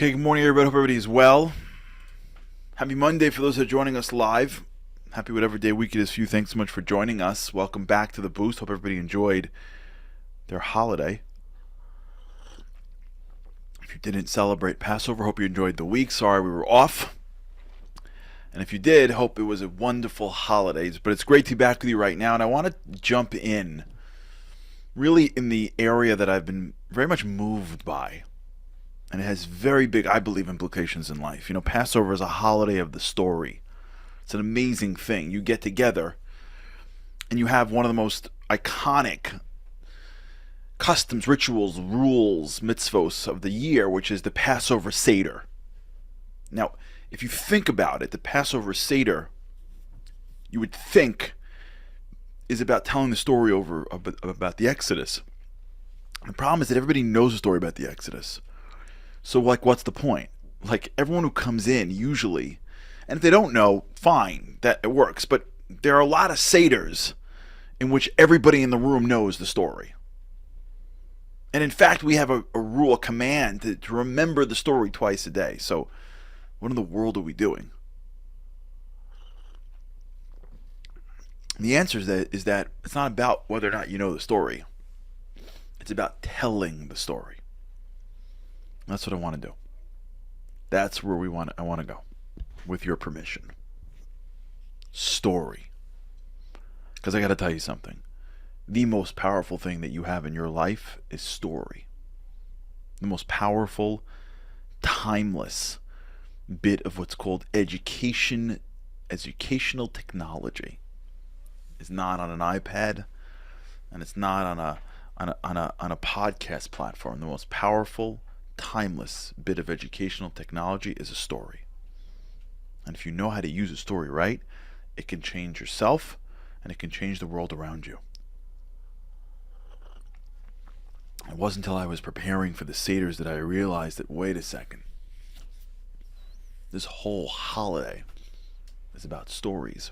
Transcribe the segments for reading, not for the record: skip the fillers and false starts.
Okay, good morning, everybody. Hope everybody is well. Happy Monday for those that are joining us live. Happy whatever day, week it is for you. Thanks so much for joining us. Welcome back to the Boost. Hope everybody enjoyed their holiday. If you didn't celebrate Passover, hope you enjoyed the week. Sorry we were off. And if you did, hope it was a wonderful holidays. But it's great to be back with you right now. And I want to jump in really in the area that I've been very much moved by. And it has very big, I believe, implications in life. You know, Passover is a holiday of the story. It's an amazing thing. You get together and you have one of the most iconic customs, rituals, rules, mitzvos of the year, which is the Passover Seder. Now, if you think about it, the Passover Seder, you would think, is about telling the story about the Exodus. The problem is that everybody knows the story about the Exodus. So, what's the point? Everyone who comes in, usually, and if they don't know, fine, that it works. But there are a lot of Seders in which everybody in the room knows the story. And in fact, we have a rule, a command to remember the story twice a day. So, what in the world are we doing? And the answer is that it's not about whether or not you know the story. It's about telling the story. That's what I want to do. That's where I want to go, with your permission. Story. Because I got to tell you something. The most powerful thing that you have in your life is story. The most powerful, timeless bit of what's called educational technology is not on an iPad, and it's not on a podcast platform. The most powerful, timeless bit of educational technology is a story. And if you know how to use a story right, it can change yourself and it can change the world around you. It wasn't until I was preparing for the Seders that I realized that, wait a second, this whole holiday is about stories.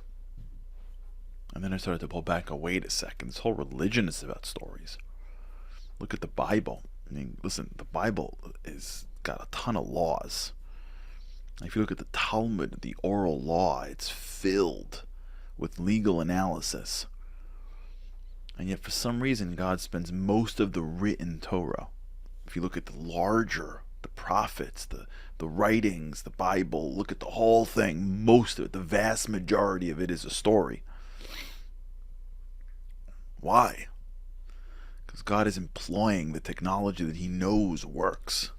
And then I started to pull back, wait a second, this whole religion is about stories. Look at the Bible. I mean, listen, the Bible is got a ton of laws. If you look at the Talmud, the oral law, it's filled with legal analysis. And yet for some reason, God spends most of the written Torah. If you look at the prophets, the writings, the Bible, look at the whole thing, most of it, the vast majority of it is a story. Why? Because God is employing the technology that He knows works.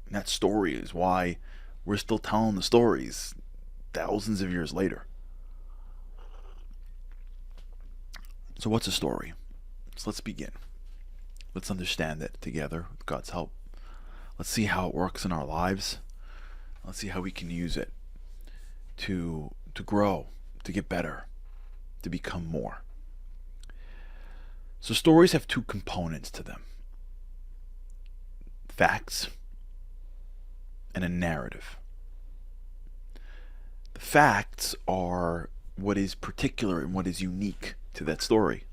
And that story is why we're still telling the stories thousands of years later. So what's a story? So let's begin. Let's understand it together with God's help. Let's see how it works in our lives. Let's see how we can use it to grow, to get better, to become more. So stories have two components to them: facts and a narrative. The facts are what is particular and what is unique to that story.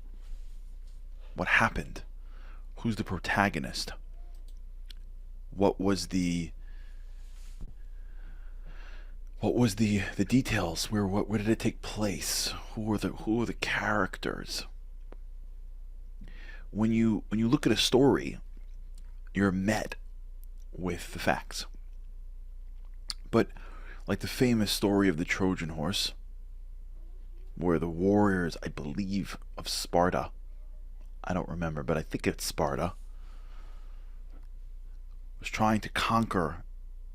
What happened? Who's the protagonist? What was the details? Where did it take place? Who are the characters? When you look at a story, you're met with the facts. But like the famous story of the Trojan horse, where the warriors, I believe, of Sparta, I don't remember, but I think it's Sparta, was trying to conquer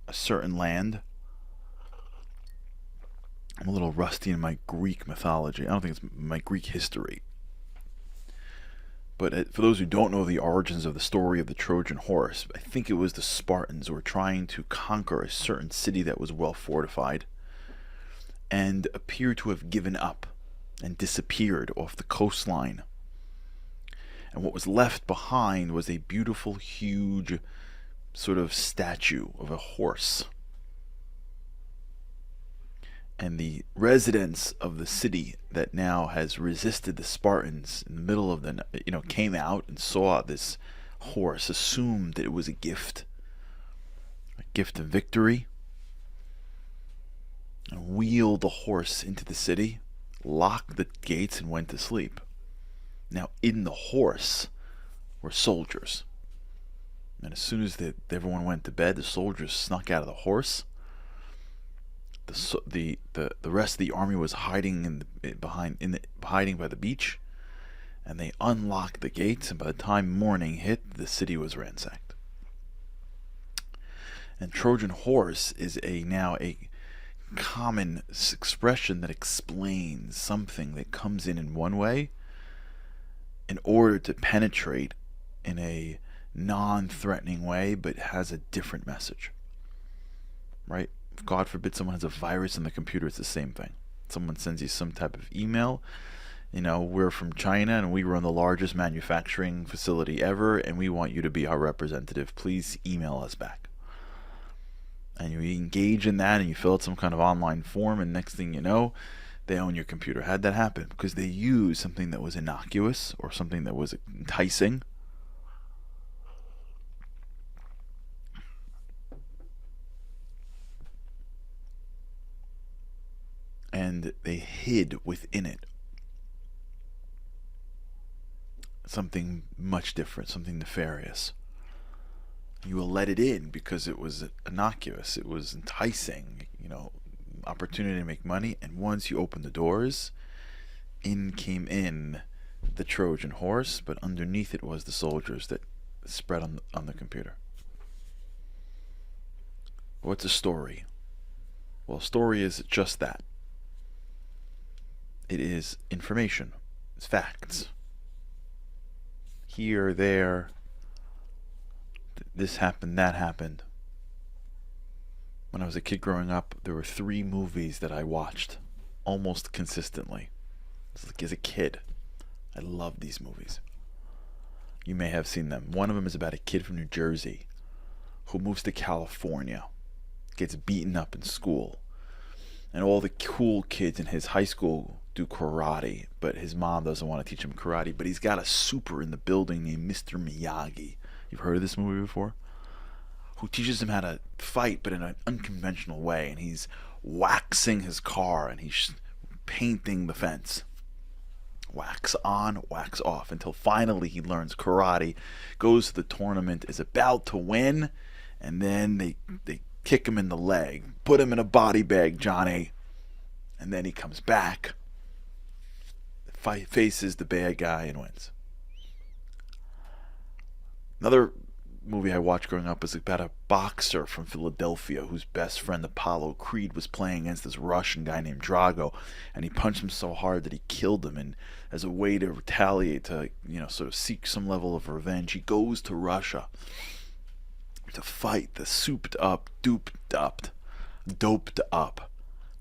a certain land. I'm a little rusty in my Greek mythology. I don't think it's my Greek history. But for those who don't know the origins of the story of the Trojan horse, I think it was the Spartans who were trying to conquer a certain city that was well fortified and appeared to have given up and disappeared off the coastline. And what was left behind was a beautiful, huge sort of statue of a horse. And the residents of the city that now has resisted the Spartans in the middle of the, came out and saw this horse, assumed that it was a gift, a gift of victory, and wheeled the horse into the city, locked the gates, and went to sleep. Now, in the horse were soldiers. And as soon as everyone went to bed, the soldiers snuck out of the horse. The rest of the army was hiding hiding by the beach, and they unlocked the gates. And by the time morning hit, the city was ransacked. And Trojan horse is now a common expression that explains something that comes in one way in order to penetrate in a non-threatening way, but has a different message. Right? If God forbid someone has a virus on the computer, it's the same thing. Someone sends you some type of email. We're from China and we run the largest manufacturing facility ever, and we want you to be our representative. Please email us back. And you engage in that and you fill out some kind of online form, and next thing you know, they own your computer. How'd that happen? Because they used something that was innocuous or something that was enticing, and they hid within it something much different, something nefarious. You will let it in because it was innocuous, it was enticing, opportunity to make money. And once you open the doors, in came the Trojan horse, but underneath it was the soldiers that spread on the computer. What's a story? Well, a story is just that. It is information. It's facts. Here, there, this happened, that happened. When I was a kid growing up, there were 3 movies that I watched almost consistently. As a kid, I loved these movies. You may have seen them. One of them is about a kid from New Jersey who moves to California, gets beaten up in school, and all the cool kids in his high school do karate, but his mom doesn't want to teach him karate. But he's got a super in the building named Mr. Miyagi. You've heard of this movie before? Who teaches him how to fight, but in an unconventional way. And he's waxing his car, and he's painting the fence. Wax on, wax off, until finally he learns karate, goes to the tournament, is about to win, and then they kick him in the leg, put him in a body bag, Johnny, and then he comes back, faces the bad guy, and wins. Another movie I watched growing up was about a boxer from Philadelphia whose best friend Apollo Creed was playing against this Russian guy named Drago, and he punched him so hard that he killed him. And as a way to retaliate, to sort of seek some level of revenge, he goes to Russia to fight the souped up, doped up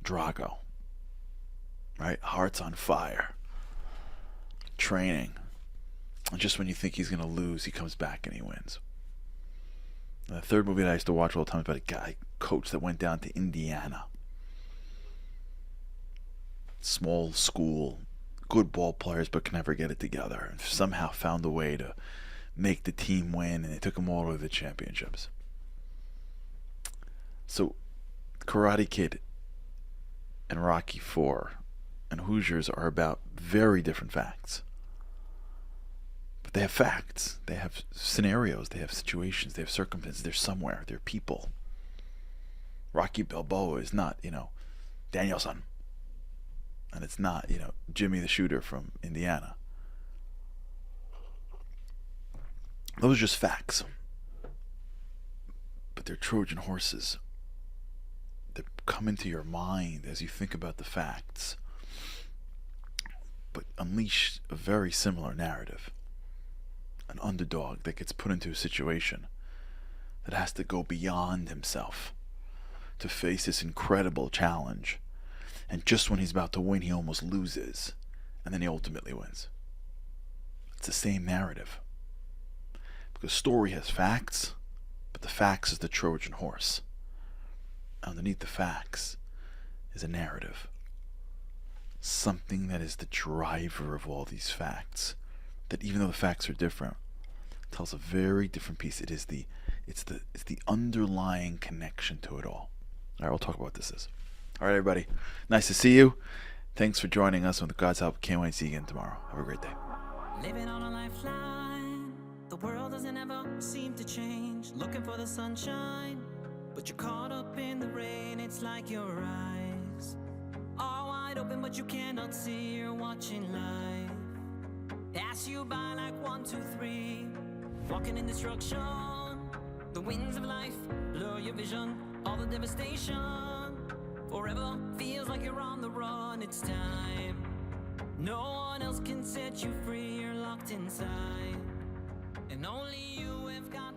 Drago. Right? Heart's on fire. Training. And just when you think he's going to lose, he comes back and he wins. And the third movie that I used to watch all the time is about a coach that went down to Indiana. Small school, good ball players, but can never get it together. And somehow found a way to make the team win, and it took them all the way to the championships. So, Karate Kid and Rocky IV and Hoosiers are about very different facts. But they have facts. They have scenarios. They have situations. They have circumstances. They're somewhere. They're people. Rocky Balboa is not, Danielson. And it's not, Jimmy the Shooter from Indiana. Those are just facts. But they're Trojan horses that come into your mind as you think about the facts, but unleash a very similar narrative. An underdog that gets put into a situation that has to go beyond himself to face this incredible challenge. And just when he's about to win, he almost loses. And then he ultimately wins. It's the same narrative. Because story has facts, but the facts is the Trojan horse. Underneath the facts is a narrative. Something that is the driver of all these facts. That even though the facts are different, tells a very different piece. It is the It's the underlying connection to it all. All right, we'll talk about what this is. All right, everybody. Nice to see you. Thanks for joining us. With God's help, can't wait to see you again tomorrow. Have a great day. Living on a lifeline, the world doesn't ever seem to change. Looking for the sunshine, but you're caught up in the rain. It's like your eyes are wide open, but you cannot see. You're watching life pass you by like 1, 2, 3. Walking in destruction, the winds of life blur your vision. All the devastation forever feels like you're on the run. It's time. No one else can set you free. You're locked inside, and only you have got